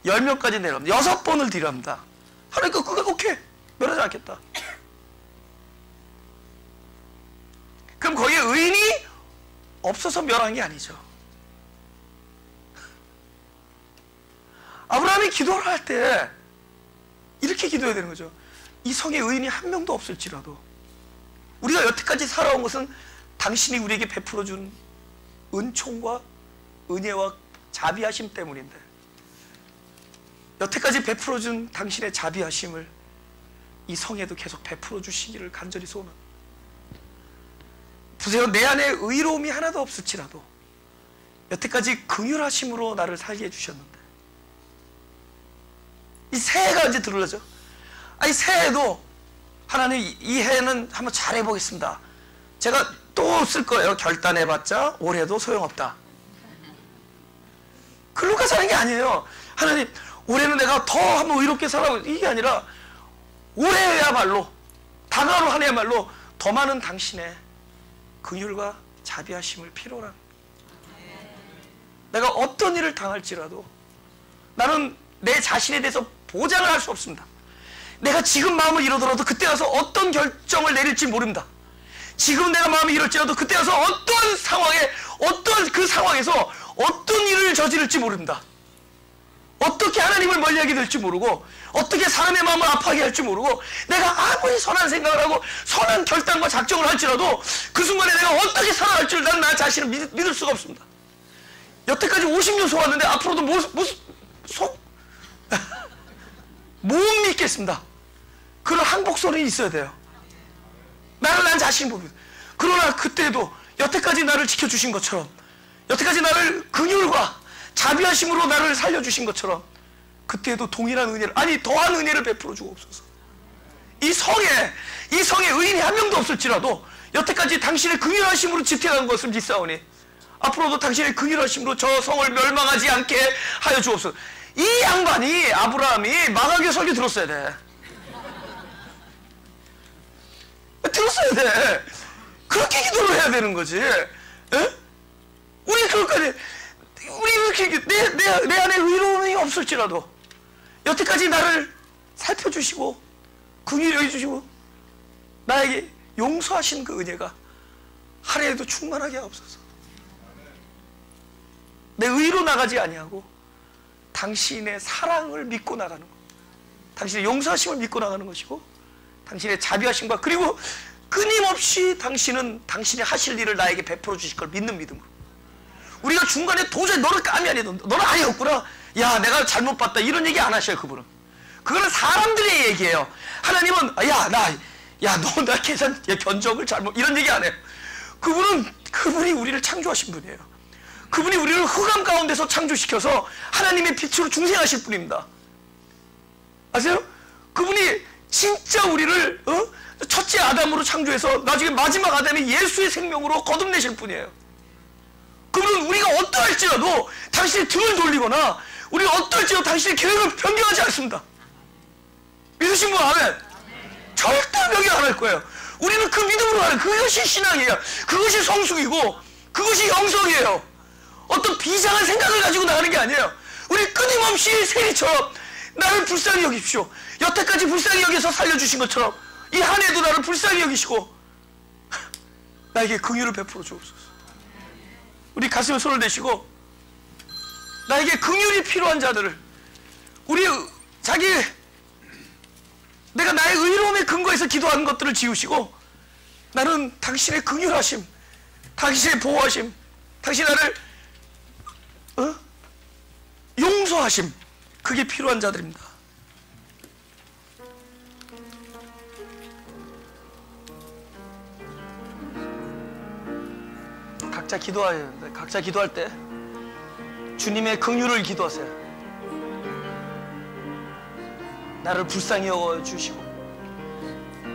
10명까지 내려갑니다. 6번을 딜합니다. 하나니까 그거 오케이, 멸하지 않겠다. 그럼 거기에 의인이 없어서 멸한 게 아니죠. 아브라함이 기도를 할 때 이렇게 기도해야 되는 거죠. 이 성에 의인이 한 명도 없을지라도 우리가 여태까지 살아온 것은 당신이 우리에게 베풀어준 은총과 은혜와 자비하심 때문인데, 여태까지 베풀어준 당신의 자비하심을 이 성에도 계속 베풀어 주시기를 간절히 소원합니다. 보세요. 내 안에 의로움이 하나도 없을지라도 여태까지 긍휼하심으로 나를 살게 해주셨는데, 이 새해가 언제 들어오죠? 아니, 새해도 하나님 이 해는 한번 잘해보겠습니다. 제가 또 쓸 거예요. 결단해봤자 올해도 소용없다. 글로 가서 하는 게 아니에요. 하나님, 올해는 내가 더 한번 의롭게 살아보고, 이게 아니라 올해야말로, 다가올 한 해야말로 더 많은 당신의 긍휼과 자비하심을 필요로 합니다. 내가 어떤 일을 당할지라도 나는 내 자신에 대해서 보장을 할 수 없습니다. 내가 지금 마음을 이루더라도 그때 가서 어떤 결정을 내릴지 모릅니다. 지금 내가 마음이 이럴지라도 그때 가서 어떤 상황에, 어떤 그 상황에서 어떤 일을 저지를지 모릅니다. 어떻게 하나님을 멀리하게 될지 모르고, 어떻게 사람의 마음을 아파하게 할지 모르고, 내가 아무리 선한 생각을 하고 선한 결단과 작정을 할지라도 그 순간에 내가 어떻게 살아갈 줄 난 나 자신을 믿을 수가 없습니다. 여태까지 50년 속았는데 앞으로도 못 믿겠습니다. 그런 항복선이 있어야 돼요. 나는 난 자신을 모릅니다. 그러나 그때도 여태까지 나를 지켜주신 것처럼, 여태까지 나를 긍휼과 자비하심으로 나를 살려주신 것처럼 그때도 동일한 은혜를, 아니 더한 은혜를 베풀어 주옵소서. 이 성에 의인이 한 명도 없을지라도 여태까지 당신의 긍휼하심으로 지켜간 것을 믿사오니 앞으로도 당신의 긍휼하심으로 저 성을 멸망하지 않게 하여 주옵소서. 이 양반이, 아브라함이 마가교 설교 들었어야 돼. 들었어야 돼. 그렇게 기도를 해야 되는 거지. 에? 우리 그럴까지, 우리 이렇게 내 안에 의로움이 없을지라도 여태까지 나를 살펴주시고 긍휼히 여겨주시고 나에게 용서하신 그 은혜가 한 해에도 충만하게 하옵소서. 내 의로 나가지 아니하고 당신의 사랑을 믿고 나가는 것, 당신의 용서하심을 믿고 나가는 것이고, 당신의 자비하심과, 그리고 끊임없이 당신은 당신이 하실 일을 나에게 베풀어 주실 걸 믿는 믿음으로 우리가 중간에 도저히 너를 감이 안 해도 너는 아니었구나, 야 내가 잘못 봤다, 이런 얘기 안 하셔요. 그분은 그거는 사람들의 얘기예요. 하나님은 너 나 계산 견적을 잘못, 이런 얘기 안 해요. 그분이 우리를 창조하신 분이에요. 그분이 우리를 흑암 가운데서 창조시켜서 하나님의 빛으로 중생하실 분입니다. 아세요? 그분이 진짜 우리를 첫째 아담으로 창조해서 나중에 마지막 아담의 예수의 생명으로 거듭내실 분이에요. 그분은 우리가 어떠할지라도 당신의 등을 돌리거나 우리가 어떠할지라도 당신의 계획을 변경하지 않습니다. 믿으신 분 아멘? 절대 변경 안 할 거예요. 우리는 그 믿음으로 하는, 그것이 신앙이에요. 그것이 성숙이고 그것이 영성이에요. 어떤 비상한 생각을 가지고 나가는 게 아니에요. 우리 끊임없이 세리처럼 나를 불쌍히 여기십시오. 여태까지 불쌍히 여기서 살려주신 것처럼 이 한 해도 나를 불쌍히 여기시고 나에게 긍휼을 베풀어 주옵소서. 우리 가슴에 손을 대시고 나에게 긍휼이 필요한 자들을, 내가 나의 의로움에 근거해서 기도하는 것들을 지우시고 나는 당신의 긍휼하심, 당신의 보호하심, 당신 나를 용서하심, 그게 필요한 자들입니다. 각자 기도할 때 주님의 긍휼을 기도하세요. 나를 불쌍히 여겨주시고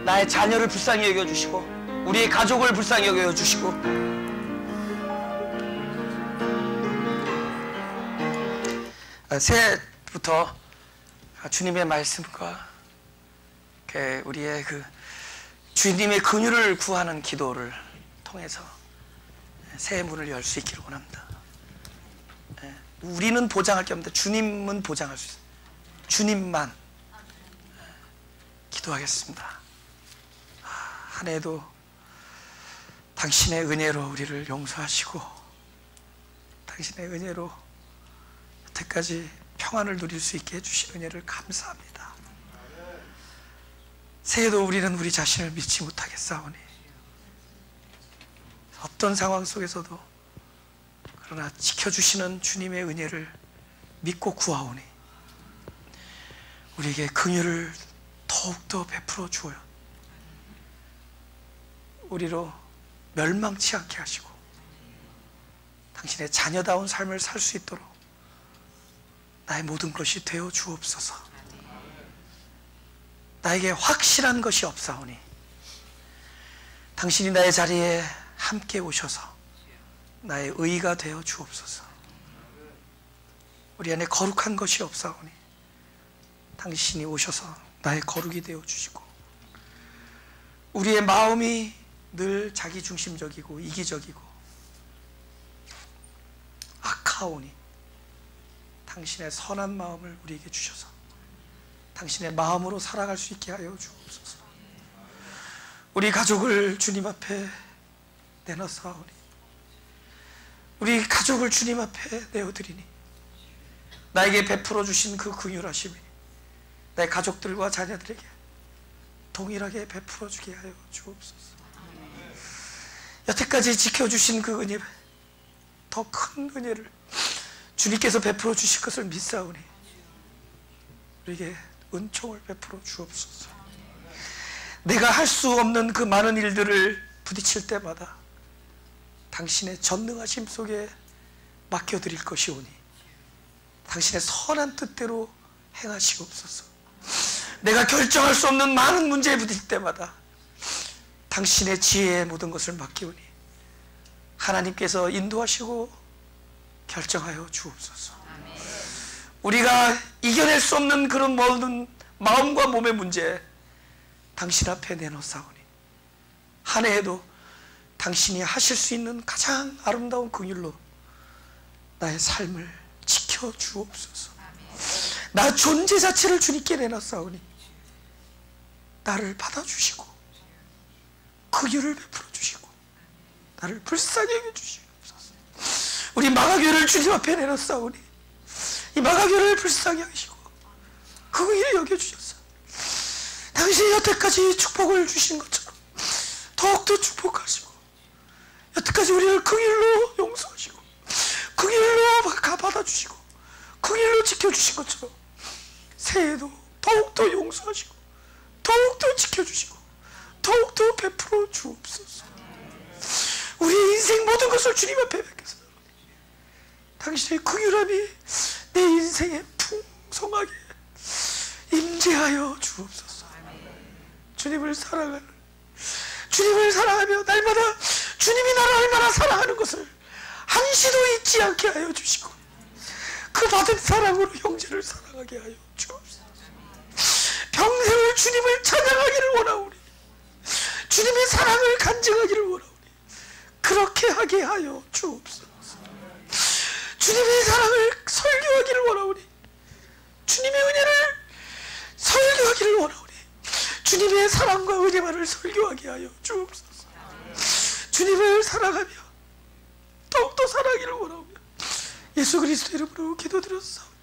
나의 자녀를 불쌍히 여겨주시고 우리의 가족을 불쌍히 여겨주시고 새해부터 주님의 말씀과 우리의 주님의 긍휼을 구하는 기도를 통해서 새해 문을 열 수 있기를 원합니다. 우리는 보장할 게 없는데 주님은 보장할 수 있어요. 주님만. 기도하겠습니다. 한 해도 당신의 은혜로 우리를 용서하시고 당신의 은혜로 여태까지 평안을 누릴 수 있게 해주신 은혜를 감사합니다. 새해도 우리는 우리 자신을 믿지 못하겠사오니 어떤 상황 속에서도 그러나 지켜주시는 주님의 은혜를 믿고 구하오니 우리에게 긍휼을 더욱더 베풀어 주어요. 우리로 멸망치 않게 하시고 당신의 자녀다운 삶을 살 수 있도록 나의 모든 것이 되어 주옵소서. 나에게 확실한 것이 없사오니 당신이 나의 자리에 함께 오셔서 나의 의가 되어 주옵소서. 우리 안에 거룩한 것이 없사오니 당신이 오셔서 나의 거룩이 되어 주시고 우리의 마음이 늘 자기중심적이고 이기적이고 악하오니 당신의 선한 마음을 우리에게 주셔서 당신의 마음으로 살아갈 수 있게 하여 주옵소서. 우리 가족을 주님 앞에 내놓사오니 우리 가족을 주님 앞에 내어드리니 나에게 베풀어 주신 그 긍휼하심이 내 가족들과 자녀들에게 동일하게 베풀어 주게 하여 주옵소서. 여태까지 지켜주신 그 은혜, 더 큰 은혜를 주님께서 베풀어 주실 것을 믿사오니 우리에게 은총을 베풀어 주옵소서. 내가 할 수 없는 그 많은 일들을 부딪힐 때마다 당신의 전능하심 속에 맡겨드릴 것이오니 당신의 선한 뜻대로 행하시옵소서. 내가 결정할 수 없는 많은 문제에 부딪힐 때마다 당신의 지혜의 모든 것을 맡기오니 하나님께서 인도하시고 결정하여 주옵소서. 우리가 이겨낼 수 없는 그런 모든 마음과 몸의 문제 당신 앞에 내놓사오니 한 해에도 당신이 하실 수 있는 가장 아름다운 긍휼로 나의 삶을 지켜주옵소서. 나 존재 자체를 주님께 내놨사오니 나를 받아주시고 긍휼을 베풀어 주시고 나를 불쌍히 여겨주시옵소서. 우리 마가교를 주님 앞에 내놨사오니 이 마가교를 불쌍히 여기시고 긍휼히 여겨주셔서 당신이 여태까지 축복을 주신 것처럼 더욱더 축복하시고 여태까지 우리를 긍휼로 용서하시고 그 길로 받아주시고 그 길로 지켜주신 것처럼 새해에도 더욱더 용서하시고 더욱더 지켜주시고 더욱더 베풀어 주옵소서. 우리의 인생 모든 것을 주님 앞에 맡겨서 당신의 긍휼함이 내 인생에 풍성하게 임재하여 주옵소서. 주님을 사랑하며 날마다 주님이 나를 얼마나 사랑하는 것을 한시도 잊지 않게 하여 주시고 그 받은 사랑으로 형제를 사랑하게 하여 주옵소서. 평생을 주님을 찬양하기를 원하오니 주님의 사랑을 간증하기를 원하오니 그렇게 하게 하여 주옵소서. 주님의 사랑을 설교하기를 원하오니 주님의 은혜를 설교하기를 원하오니 주님의 사랑과 은혜만을 설교하게 하여 주옵소서. 주님을 사랑하며 더욱더 사랑하기를 원하오며 예수 그리스도 이름으로 기도드렸사옵나다.